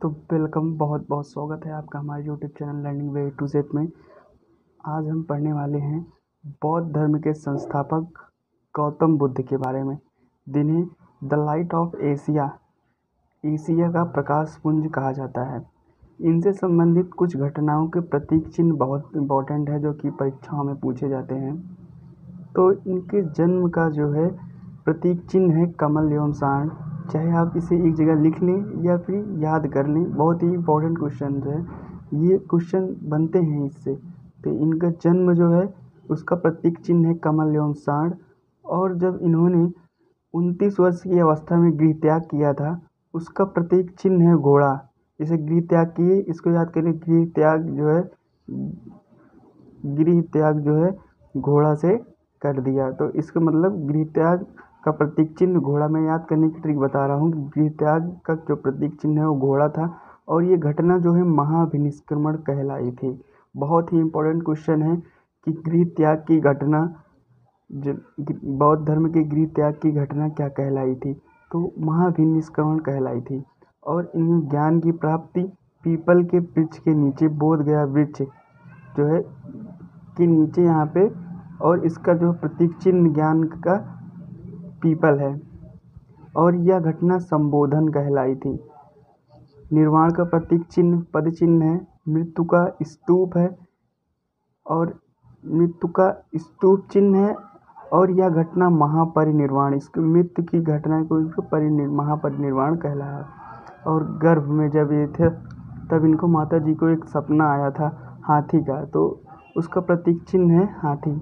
तो वेलकम, बहुत बहुत स्वागत है आपका हमारे YouTube channel learning way to Z में। आज हम पढ़ने वाले हैं बौद्ध धर्म के संस्थापक गौतम बुद्ध के बारे में, जिन्हें the light of Asia Asia का प्रकाश पुंज कहा जाता है। इनसे संबंधित कुछ घटनाओं के प्रतीक चिन्ह बहुत इम्पोर्टेंट है, जो कि परीक्षाओं में पूछे जाते हैं। तो इनके जन्म का जो है प्रतीक चिन्ह है कमल एवं सांड। चाहे आप इसे एक जगह लिख लें या फिर याद कर लें, बहुत ही इम्पोर्टेंट क्वेश्चन है। ये क्वेश्चन बनते हैं इससे। तो इनका जन्म जो है उसका प्रतीक चिन्ह है कमल एवं सांड। और जब इन्होंने 29 वर्ष की अवस्था में गृह त्याग किया था, उसका प्रतीक चिन्ह है घोड़ा। जैसे गृह त्याग किए, इसको याद करें। गृह त्याग जो है घोड़ा से कर दिया, तो इसका मतलब गृह त्याग का प्रतीक चिन्ह घोड़ा। मैं याद करने की ट्रिक बता रहा हूँ। गृह त्याग का जो प्रतीक चिन्ह है वो घोड़ा था। और ये घटना जो है महाभिनिष्क्रमण कहलाई थी। बहुत ही इम्पोर्टेंट क्वेश्चन है कि गृह त्याग की घटना, जो बौद्ध धर्म के गृह त्याग की घटना क्या कहलाई थी, तो महाभिनिष्क्रमण कहलाई थी। और इन्हें ज्ञान की प्राप्ति पीपल के वृक्ष के नीचे, बोध गया वृक्ष जो है के नीचे यहाँ पे, और इसका जो प्रतीक चिन्ह ज्ञान का पीपल है। और यह घटना संबोधन कहलाई थी। निर्वाण का प्रतीक चिन्ह पद चिन्ह है। मृत्यु का स्तूप है, और मृत्यु का स्तूप चिन्ह है। और यह घटना महापरिनिर्वाण, इसकी मृत्यु की घटना को महापरिनिर्वाण कहलाया। और गर्भ में जब ये थे, तब इनको माता जी को एक सपना आया था हाथी का, तो उसका प्रतीक चिन्ह है हाथी।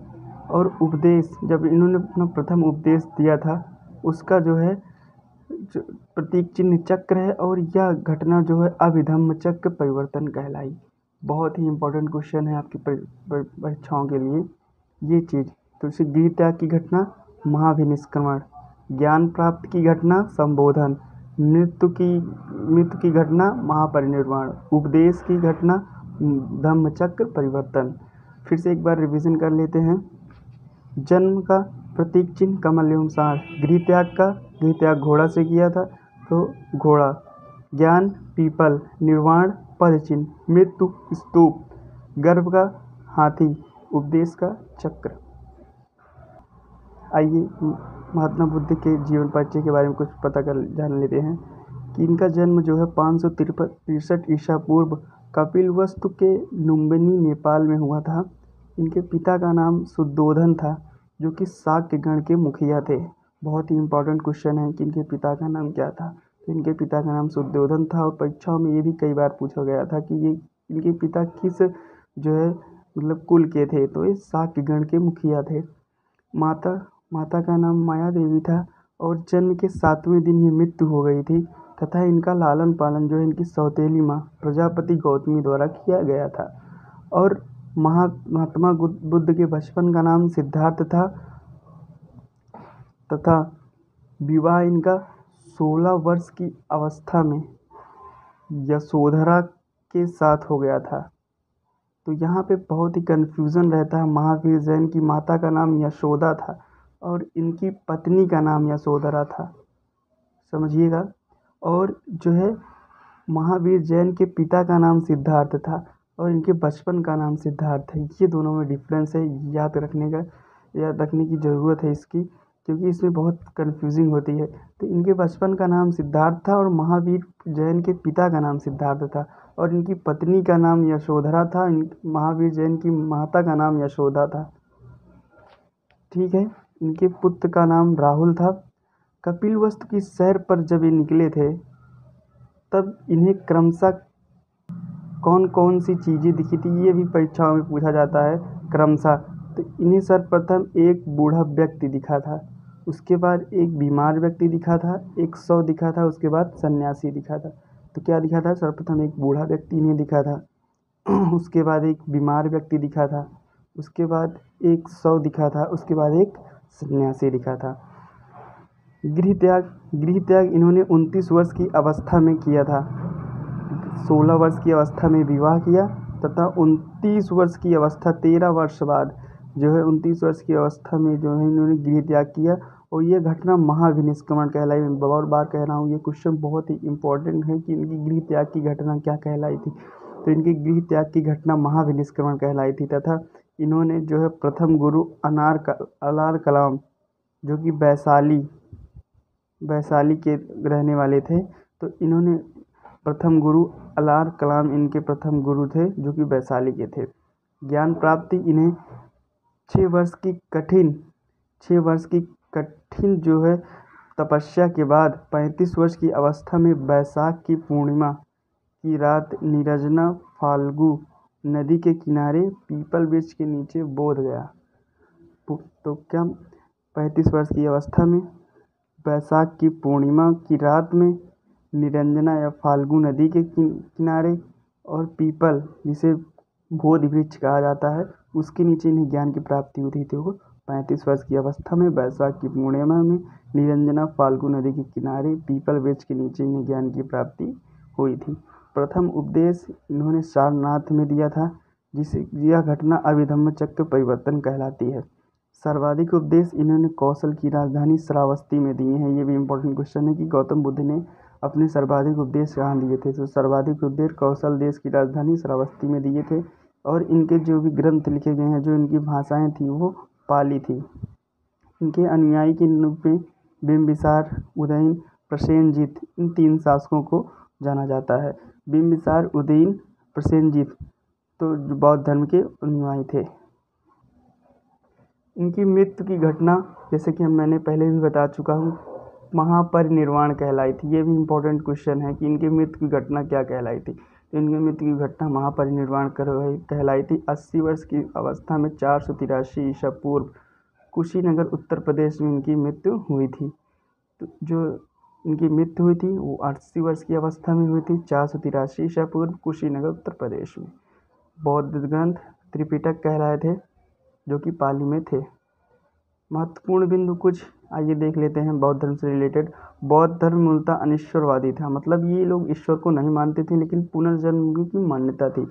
और उपदेश, जब इन्होंने अपना प्रथम उपदेश दिया था, उसका जो है प्रतीक चिन्ह चक्र है। और यह घटना जो है अभिधम्म चक्र परिवर्तन कहलाई। बहुत ही इम्पोर्टेंट क्वेश्चन है आपकी परीक्षाओं के लिए ये चीज़। तो इसे गृह त्याग की घटना महाभिनिष्क्रमण, ज्ञान प्राप्त की घटना संबोधन, मृत्यु की घटना महापरिनिर्वाण, उपदेश की घटना धम्मचक्र परिवर्तन। फिर से एक बार रिवीजन कर लेते हैं। जन्म का प्रतीक चिन्ह कमल एवं सांड। गृह त्याग घोड़ा से किया था, तो घोड़ा। ज्ञान पीपल, निर्वाण पद चिन्ह, मृत्यु स्तूप, गर्भ का हाथी, उपदेश का चक्र। आइए महात्मा बुद्ध के जीवन परिचय के बारे में कुछ जान लेते हैं कि इनका जन्म जो है 563 ईसा पूर्व कपिलवस्तु के लुम्बिनी, नेपाल में हुआ था। इनके पिता का नाम शुद्धोधन था, जो कि शाक्य गण के मुखिया थे। बहुत ही इम्पोर्टेंट क्वेश्चन है कि इनके पिता का नाम क्या था। तो इनके पिता का नाम शुद्धोधन था। और परीक्षाओं में ये भी कई बार पूछा गया था कि ये इनके पिता किस जो है मतलब कुल के थे, तो ये शाक्य गण के मुखिया थे। माता का नाम माया देवी था। और जन्म के 7वें दिन ही मृत्यु हो गई थी, तथा इनका लालन पालन जो है इनकी सौतेली माँ प्रजापति गौतमी द्वारा किया गया था। और महात्मा बुद्ध के बचपन का नाम सिद्धार्थ था, तथा विवाह इनका 16 वर्ष की अवस्था में यशोधरा के साथ हो गया था। तो यहाँ पे बहुत ही कन्फ्यूज़न रहता है। महावीर जैन की माता का नाम यशोदा था, और इनकी पत्नी का नाम यशोधरा था, समझिएगा। और जो है महावीर जैन के पिता का नाम सिद्धार्थ था, और इनके बचपन का नाम सिद्धार्थ है। ये दोनों में डिफरेंस है, याद रखने की ज़रूरत है इसकी, क्योंकि इसमें बहुत कन्फ्यूजिंग होती है। तो इनके बचपन का नाम सिद्धार्थ था, और महावीर जैन के पिता का नाम सिद्धार्थ था, और इनकी पत्नी का नाम यशोधरा था। महावीर जैन की माता का नाम यशोदा था, ठीक है। इनके पुत्र का नाम राहुल था। कपिलवस्तु की सैर पर जब ये निकले थे, तब इन्हें क्रमशः कौन कौन सी चीज़ें दिखी थी, ये भी परीक्षाओं में पूछा जाता है क्रमशः। तो इन्हें सर्वप्रथम एक बूढ़ा व्यक्ति दिखा था, उसके बाद एक बीमार व्यक्ति दिखा था, एक शव दिखा था, उसके बाद सन्यासी दिखा था। तो क्या दिखा था? सर्वप्रथम एक बूढ़ा व्यक्ति इन्हें दिखा था, उसके बाद एक बीमार व्यक्ति दिखा था, उसके बाद एक शव दिखा था, उसके बाद एक सन्यासी दिखा था। गृह त्याग इन्होंने 29 वर्ष की अवस्था में किया था। 16 वर्ष की अवस्था में विवाह किया, तथा 29 वर्ष की अवस्था 13 वर्ष बाद जो है 29 वर्ष की अवस्था में जो है इन्होंने गृह त्याग किया। और ये घटना महाविनिष्क्रमण कहलाई। मैं बहुत बार कह रहा हूँ, ये क्वेश्चन बहुत ही इम्पोर्टेंट है कि इनकी गृह त्याग की घटना क्या कहलाई थी। तो इनकी गृह त्याग की घटना महाविनिष्क्रमण कहलाई थी, तथा इन्होंने जो है प्रथम गुरु अलार कलाम, जो कि वैशाली के रहने वाले थे, तो इन्होंने प्रथम गुरु अलार कलाम इनके प्रथम गुरु थे, जो कि वैशाली के थे। ज्ञान प्राप्ति इन्हें 6 वर्ष की कठिन जो है तपस्या के बाद 35 वर्ष की अवस्था में बैसाख की पूर्णिमा की रात नीरजना फाल्गु नदी के किनारे पीपल वृक्ष के नीचे बोध गया। तो क्या 35 वर्ष की अवस्था में बैसाख की पूर्णिमा की रात में निरंजना या फाल्गु नदी के किनारे और पीपल, जिसे बोधि वृक्ष कहा जाता है, उसके नीचे इन्हें ज्ञान की प्राप्ति हुई थी। तो 35 वर्ष की अवस्था में बैसाख की पूर्णिमा में निरंजना फाल्गु नदी के किनारे पीपल वृक्ष के नीचे इन्हें ज्ञान की प्राप्ति हुई थी। प्रथम उपदेश इन्होंने सारनाथ में दिया था, जिसे यह घटना अभिधम्म चक्र परिवर्तन कहलाती है। सर्वाधिक उपदेश इन्होंने कौशल की राजधानी श्रावस्ती में दिए हैं। ये भी इम्पोर्टेंट क्वेश्चन है कि गौतम बुद्ध ने अपने सर्वाधिक उपदेश कहाँ दिए थे। तो सर्वाधिक उपदेश कौशल देश की राजधानी श्रावस्ती में दिए थे। और इनके जो भी ग्रंथ लिखे गए हैं, जो इनकी भाषाएं थी, वो पाली थी। इनके अनुयायी के रूप में बिंबिसार, उदयन, प्रसेनजीत, इन 3 शासकों को जाना जाता है। बिंबिसार, उदयन, प्रसेनजीत तो बौद्ध धर्म के अनुयायी थे। इनकी मृत्यु की घटना, जैसे कि मैंने पहले भी बता चुका हूँ, महापरिनिर्वाण कहलाई थी। ये भी इम्पोर्टेंट क्वेश्चन है कि इनकी मृत्यु की घटना क्या कहलाई थी। तो इनकी मृत्यु की घटना महापरिनिर्वाण कहलाई थी। 80 वर्ष की अवस्था में 483 ईसा पूर्व कुशीनगर उत्तर प्रदेश में इनकी मृत्यु हुई थी। तो जो इनकी मृत्यु हुई थी वो 80 वर्ष की अवस्था में हुई थी, 483 ईसा पूर्व, कुशीनगर उत्तर प्रदेश में। बौद्ध ग्रंथ त्रिपिटक कहलाए थे, जो कि पाली में थे। महत्वपूर्ण बिंदु कुछ आइए देख लेते हैं बौद्ध धर्म से रिलेटेड। बौद्ध धर्म मूलतः अनिश्वरवादी था, मतलब ये लोग ईश्वर को नहीं मानते थे, लेकिन पुनर्जन्म की मान्यता थी।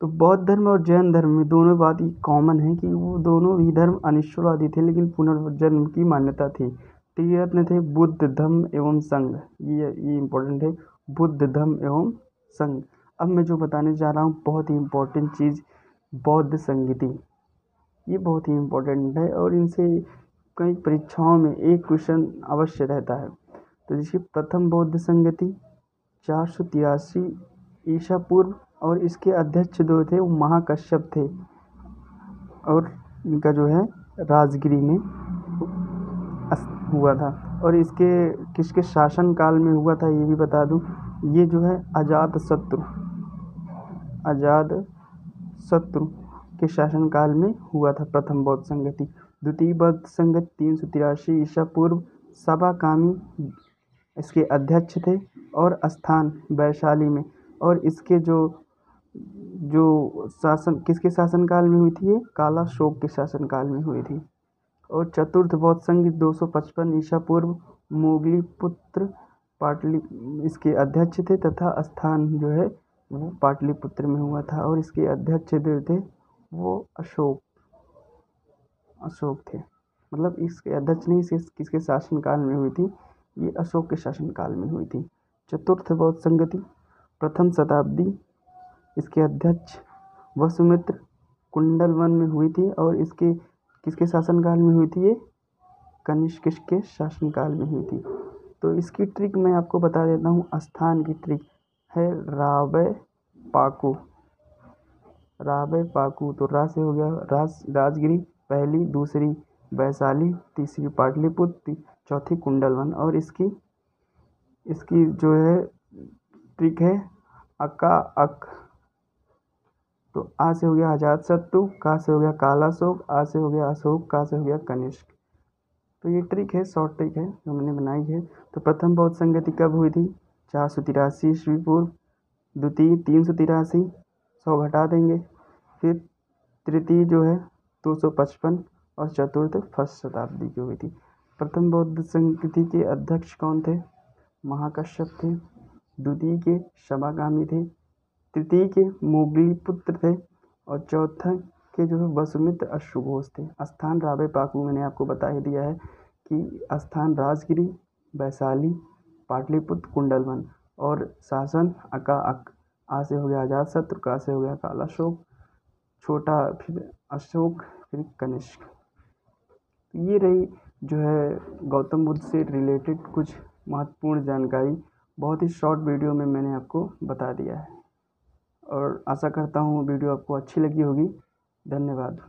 तो बौद्ध धर्म और जैन धर्म में दोनों बात ये कॉमन है कि वो दोनों ही धर्म अनिश्वरवादी थे, लेकिन पुनर्जन्म की मान्यता थी। त्रिरत्न थे बुद्ध, धम्म एवं संघ। ये इम्पोर्टेंट है, बुद्ध, धम्म एवं संघ। अब मैं जो बताने जा रहा हूँ, बहुत ही इम्पोर्टेंट चीज़, बौद्ध संगति, ये बहुत ही इम्पोर्टेंट है और इनसे कई परीक्षाओं में एक क्वेश्चन अवश्य रहता है। तो जैसे प्रथम बौद्ध संगति 483 ईसा पूर्व, और इसके अध्यक्ष जो थे वो महाकश्यप थे, और इनका जो है राजगिरी में हुआ था। और इसके किसके शासन काल में हुआ था ये भी बता दूं, ये जो है अजातशत्रु के शासनकाल में हुआ था प्रथम बौद्ध संगति। द्वितीय बौद्ध संगति 383 ईसा पूर्व, सबाकामी इसके अध्यक्ष थे, और स्थान वैशाली में। और इसके जो शासन किसके शासनकाल में हुई थी, ये कालाशोक के शासनकाल में हुई थी। और चतुर्थ बौद्ध संगति 255 ईसा पूर्व, मोगलीपुत्र पाटली इसके अध्यक्ष थे, तथा स्थान जो है वो पाटलिपुत्र में हुआ था। और इसके अध्यक्ष जो थे वो अशोक थे, मतलब इसके अध्यक्ष नहीं, किसके शासनकाल में हुई थी, ये अशोक के शासनकाल में हुई थी। चतुर्थ बौद्ध संगति प्रथम शताब्दी, इसके अध्यक्ष वसुमित्र कुंडलवन में हुई थी। और इसके किसके शासनकाल में हुई थी, ये कनिष्क के शासनकाल में हुई थी। तो इसकी ट्रिक मैं आपको बता देता हूँ। स्थान की ट्रिक है रावे पाकू। तो रा से हो गया राजगिरी पहली, दूसरी वैशाली, तीसरी पाटलिपुत्र, चौथी कुंडलवन। और इसकी जो है ट्रिक है अका अक। तो आ से हो गया अजातशत्रु, का से हो गया कालाशोक, आ से हो गया अशोक, का से हो गया कनिष्क। तो ये ट्रिक है, शॉर्ट ट्रिक है जो मैंने बनाई है। तो प्रथम बौद्ध संगति कब हुई थी, 483 ईस्वी पूर्व। द्वितीय 383, 100 घटा देंगे। फिर तृतीय जो है 255, और चतुर्थ फर्स्ट शताब्दी की हुई थी। प्रथम बौद्ध संगति के अध्यक्ष कौन थे, महाकश्यप थे। द्वितीय के सबागामी थे। तृतीय के मोगलीपुत्र थे। और चौथा के जो है वसुमित्र अश्वघोष थे। स्थान रावे पाकू मैंने आपको बता ही दिया है। की स्थान राजगिरी, वैशाली, पाटलिपुत्र, कुंडलवन। और शासन आ से हो गया अजातशत्रु, का से हो गया काला अशोक, छोटा फिर अशोक, फिर कनिष्क। ये रही जो है गौतम बुद्ध से रिलेटेड कुछ महत्वपूर्ण जानकारी, बहुत ही शॉर्ट वीडियो में मैंने आपको बता दिया है, और आशा करता हूँ वीडियो आपको अच्छी लगी होगी। धन्यवाद।